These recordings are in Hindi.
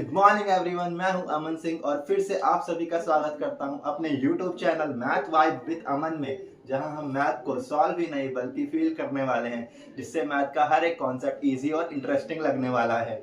गुड मॉर्निंग एवरीवन, मैं हूं अमन सिंह और फिर से आप सभी का स्वागत करता हूं अपने YouTube channel math vibe with Aman में, जहां हम मैथ को सॉल्व ही नहीं बल्कि फील करने वाले हैं, जिससे मैथ का हर एक कॉन्सेप्ट इजी और इंटरेस्टिंग लगने वाला है।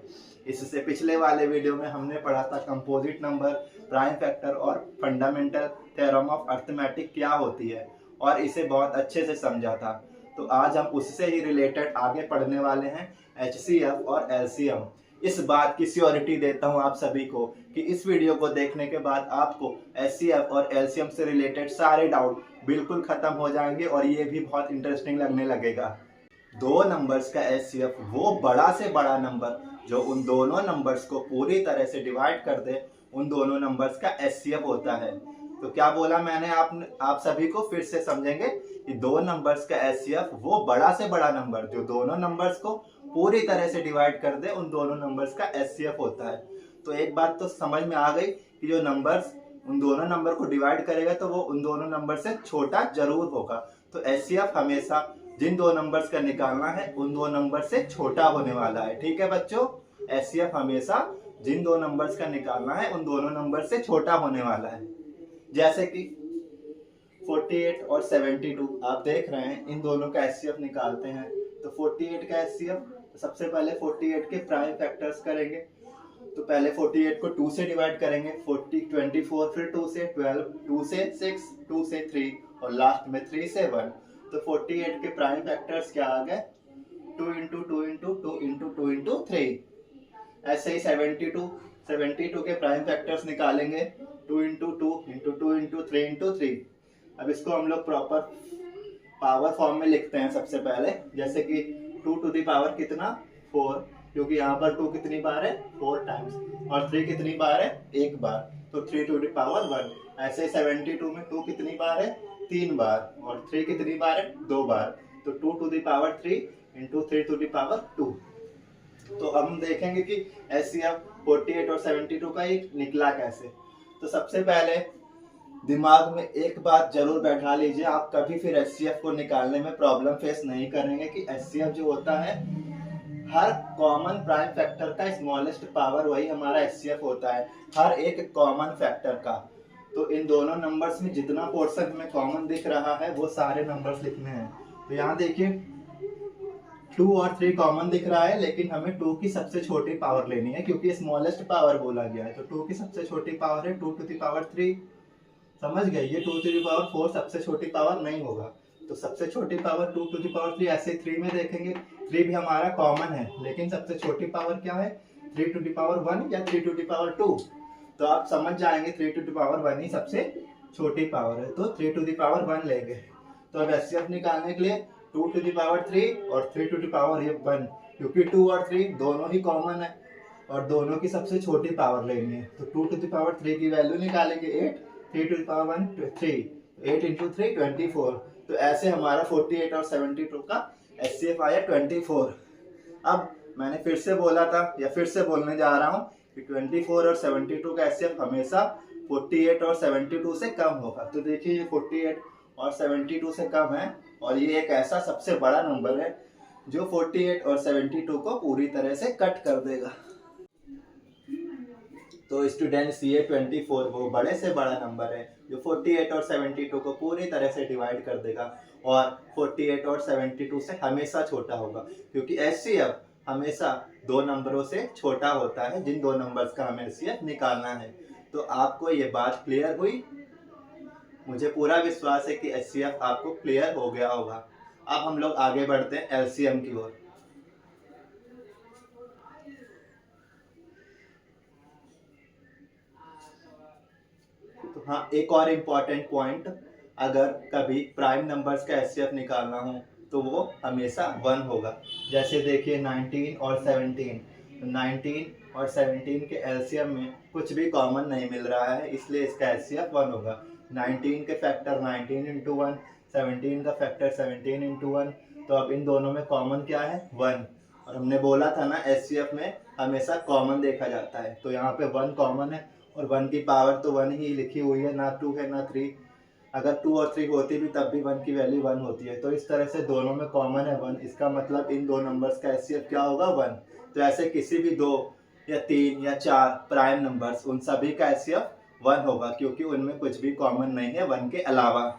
इससे पिछले वाले वीडियो में हमने पढ़ा था कंपोजिट नंबर, प्राइम फैक्टर और फंडामेंटल थ्योरम ऑफ अर्थमेटिक क्या होती है, और इसे बहुत अच्छे से समझा था। तो आज हम उससे ही रिलेटेड आगे पढ़ने वाले हैं HCF और LCM। इस बात की श्योरिटी देता हूं आप सभी को कि इस वीडियो को देखने के बाद आपको HCF और LCM से रिलेटेड सारे डाउट बिल्कुल खत्म हो जाएंगे और ये भी बहुत इंटरेस्टिंग लगने लगेगा। दो नंबर्स का HCF वो बड़ा से बड़ा नंबर जो उन दोनों नंबर्स को पूरी तरह से डिवाइड कर दे, उन दोनों नंबर्स का HCF होता है। तो क्या बोला मैंने, आप सभी को फिर से समझेंगे कि दो नंबर्स का HCF वो बड़ा से बड़ा नंबर जो दोनों नंबर्स को पूरी तरह से डिवाइड कर दे, उन दोनों नंबर्स का HCF होता है। तो एक बात तो समझ में आ गई कि जो नंबर्स उन दोनों नंबर को डिवाइड करेगा तो वो उन दोनों नंबर से छोटा जरूर होगा। तो HCF हमेशा जिन दो नंबर्स का निकालना है उन दो नंबर से छोटा होने वाला है। ठीक है बच्चों, HCF हमेशा जिन दो नंबर्स का निकालना है उन दोनों नंबर से छोटा होने वाला है। जैसे कि 48 और 72 आप देख रहे हैं, इन दोनों का HCF निकालते हैं। तो 48 का HCF, सबसे पहले 48 के प्राइम फैक्टर्स करेंगे। तो पहले 48 को 2 से डिवाइड करेंगे, 24, फिर 2 से 12, 2 से 6, 2 से 3 और लास्ट में 3 से 1। तो 48 के प्राइम फैक्टर्स क्या आ गए, 2 इंटू 2 इंटू 2 इंटू 2 इंटू 3। ऐसे ही 72 के प्राइम फैक्टर्स निकालेंगे, 2 इंटू 2 इंटू 2 इंटू 3 इंटू 3। अब इसको हम लोग प्रॉपर पावर फॉर्म में लिखते हैं सबसे पहले। जैसे कि 2 टू दी पावर कितना, 4, क्योंकि यहाँ पर 2 कितनी बार है, 4 टाइम्स, और 3 कितनी बार है, 1 बार, तो 3 टू दी पावर 1। ऐसे 72 में 2 कितनी बार है, 3 बार, और 3 कितनी बार है, 2 बार, तो 2 to the power 3 into 3 to the power 2। तो अब हम देखेंगे कि HCF 48 और 72 का ये निकला कैसे। तो सबसे पहले दिमाग में एक बात जरूर बैठा लीजिए, आप कभी फिर HCF को निकालने में प्रॉब्लम फेस नहीं करेंगे कि HCF जो होता है, हर कॉमन प्राइम फैक्टर का स्मॉलेस्ट पावर वही हमारा HCF होता है, हर एक कॉमन फैक्टर का। तो इन दोनों नंबर्स में जितना पोर्शन में कॉमन दिख रहा है वो सारे नंबर्स लिखने हैं। तो यहाँ देखिए 2 और 3 कॉमन दिख रहा है, लेकिन हमें 2 की सबसे छोटी पावर लेनी है क्योंकि स्मॉलेस्ट पावर बोला गया है। तो 2 की सबसे छोटी पावर है 2 टू दी पावर 3। समझ गए, ये 2 टू दी पावर 4 सबसे छोटी पावर नहीं होगा। तो सबसे छोटी पावर 2 टू दी पावर 3। ऐसे 3 में देखेंगे, 3 भी हमारा कॉमन है, लेकिन सबसे छोटी पावर क्या है, 3 टू दी पावर 1 या 3 टू दी पावर 2। तो आप समझ जाएंगे 3 टू दी पावर 1 ही सबसे छोटी पावर है, तो 3 टू दी पावर 1 लेंगे। तो अब HCF निकालने के लिए 2 टू दी पावर 3 और 3 टू दी पावर 1, क्योंकि 2 और 3 दोनों ही कॉमन है और दोनों की सबसे छोटी पावर लेनी है। तो 2 टू दी पावर 3 की वैल्यू निकालेंगे 8, 3 टू दी पावर 1 3, 8 इंटू 3 24। तो ऐसे हमारा 48 और 72 का HCF आया 24। अब मैंने फिर से बोला था या फिर से बोलने जा रहा हूँ कि 24 और 72 का HCF हमेशा 48 और 72 से कम होगा। तो देखिए ये 48 और 72 से कम है, और ये एक ऐसा सबसे बड़ा नंबर है जो 48 और 72 को पूरी तरह से कट कर देगा। तो स्टूडेंट्स, ये 24 वो बड़े से बड़ा नंबर है जो 48 और 72 को पूरी तरह से डिवाइड कर देगा, और 48 और 72 से हमेशा छोटा होगा, क्योंकि HCF हमेशा दो नंबरों से छोटा होता है जिन दो नंबर्स का हमें HCF निकालना है। तो आपको ये बात क्लियर हुई? मुझे पूरा विश्वास है कि HCF आपको क्लियर हो गया होगा। अब हम लोग आगे बढ़ते हैं LCM की ओर। तो हाँ, एक और इम्पॉर्टेंट पॉइंट, अगर कभी प्राइम नंबर्स का HCF निकालना हो तो वो हमेशा 1 होगा। जैसे देखिए 19 और 17, 19 और 17 के LCM में कुछ भी कॉमन नहीं मिल रहा है, इसलिए इसका HCF 1 होगा। 19 के फैक्टर 19 इंटू 1, 17 का फैक्टर 17 इंटू 1। तो अब इन दोनों में कॉमन क्या है, 1। और हमने बोला था ना HCF में हमेशा कॉमन देखा जाता है, तो यहाँ पे 1 कॉमन है, और 1 की पावर तो 1 ही लिखी हुई है, ना 2 है ना 3। अगर 2 और 3 होती भी तब भी 1 की वैल्यू 1 होती है। तो इस तरह से दोनों में कॉमन है 1, इसका मतलब इन दो नंबर्स का HCF क्या होगा, 1। तो ऐसे किसी भी दो या 3 या 4 प्राइम नंबर्स, उन सभी का एचसीएफ 1 होगा, क्योंकि उनमें कुछ भी कॉमन नहीं है 1 के अलावा।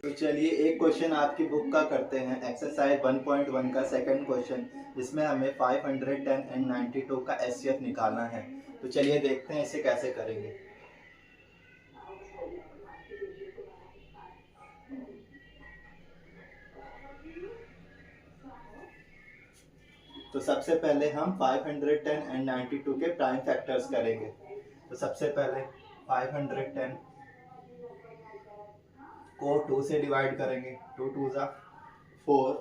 तो चलिए एक क्वेश्चन आपकी बुक का करते हैं, एक्सरसाइज 1.1 का सेकंड क्वेश्चन, जिसमें हमें 510 एंड 92 का एचसीएफ निकालना है। तो चलिए देखते हैं इसे कैसे करेंगे। तो सबसे पहले हम 510 एंड 92 के प्राइम फैक्टर्स करेंगे। तो सबसे पहले 510 को 2 से डिवाइड करेंगे, 2 2 जा 4,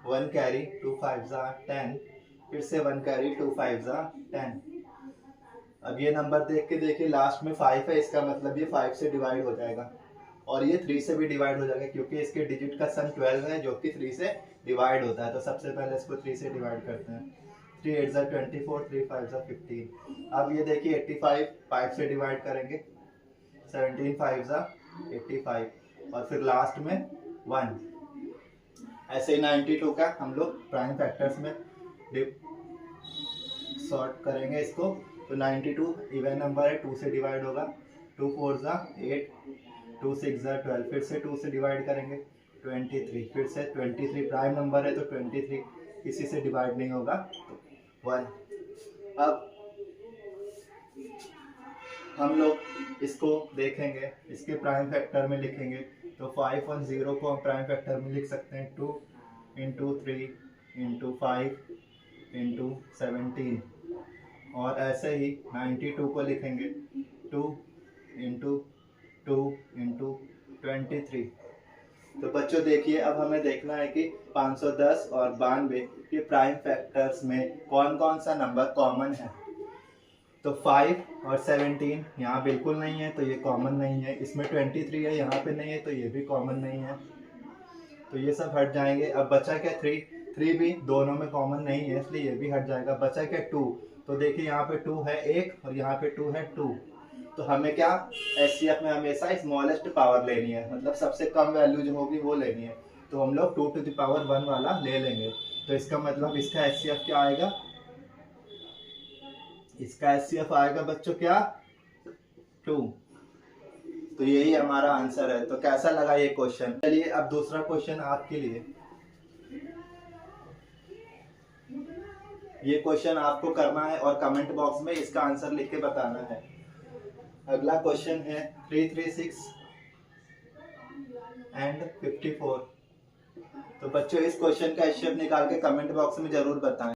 1 कैरी, 2 5 जा 10, फिर से 1 कैरी, 2 5 जा 10। अब ये नंबर देख के देखिए लास्ट में 5 है, इसका मतलब ये 5 से डिवाइड हो जाएगा, और ये 3 से भी डिवाइड हो जाएगा, क्योंकि इसके डिजिट का सम 12 है जो कि 3 से डिवाइड होता है। तो सबसे पहले इसको 3 से डिवाइड करते हैं, 3 8 जा 24, 3 5 जा 15। अब ये देखिए 85 5 से डिवाइड करेंगे, 17 5 जा 85, और फिर लास्ट में 1। ऐसे ही 92 का हम लोग प्राइम फैक्टर्स में सॉर्ट करेंगे इसको। तो 92 इवन नंबर है, 2 से डिवाइड होगा, 2 4 जा 8, 2 6 जा 12, फिर से 2 से डिवाइड करेंगे 23, फिर से 23 प्राइम नंबर है तो 23 किसी से डिवाइड नहीं होगा, 1। अब हम लोग इसको देखेंगे, इसके प्राइम फैक्टर में लिखेंगे। तो 5 और 0 को हम प्राइम फैक्टर में लिख सकते हैं 2 इंटू 3 इंटू 5 इंटू 17, और ऐसे ही 92 को लिखेंगे 2 इंटू 2 इंटू 23। तो बच्चों देखिए अब हमें देखना है कि 510 और 92 के प्राइम फैक्टर्स में कौन कौन सा नंबर कॉमन है। तो 5 और 17 यहाँ बिल्कुल नहीं है, तो ये कॉमन नहीं है। इसमें 23 है, यहाँ पे नहीं है, तो ये भी कॉमन नहीं है, तो ये सब हट जाएंगे। अब बचा क्या 3 भी दोनों में कॉमन नहीं है, इसलिए ये भी हट जाएगा। बचा क्या 2, तो देखिए यहाँ पे 2 है 1 और यहाँ पे 2 है 2। तो हमें क्या एचसीएफ में हमेशा स्मॉलेस्ट पावर लेनी है, मतलब सबसे कम वैल्यू जो होगी वो लेनी है। तो हम लोग 2 to the power 1 वाला ले लेंगे। तो इसका मतलब इसका एचसीएफ क्या आएगा, इसका एचसीएफ आएगा बच्चों क्या 2। तो यही हमारा आंसर है। तो कैसा लगा ये क्वेश्चन। चलिए अब दूसरा क्वेश्चन आपके लिए। ये क्वेश्चन आपको करना है और कमेंट बॉक्स में इसका आंसर लिख के बताना है। अगला क्वेश्चन है 336 एंड 54। तो बच्चों इस क्वेश्चन का एचसीएफ निकाल के कमेंट बॉक्स में जरूर बताएं।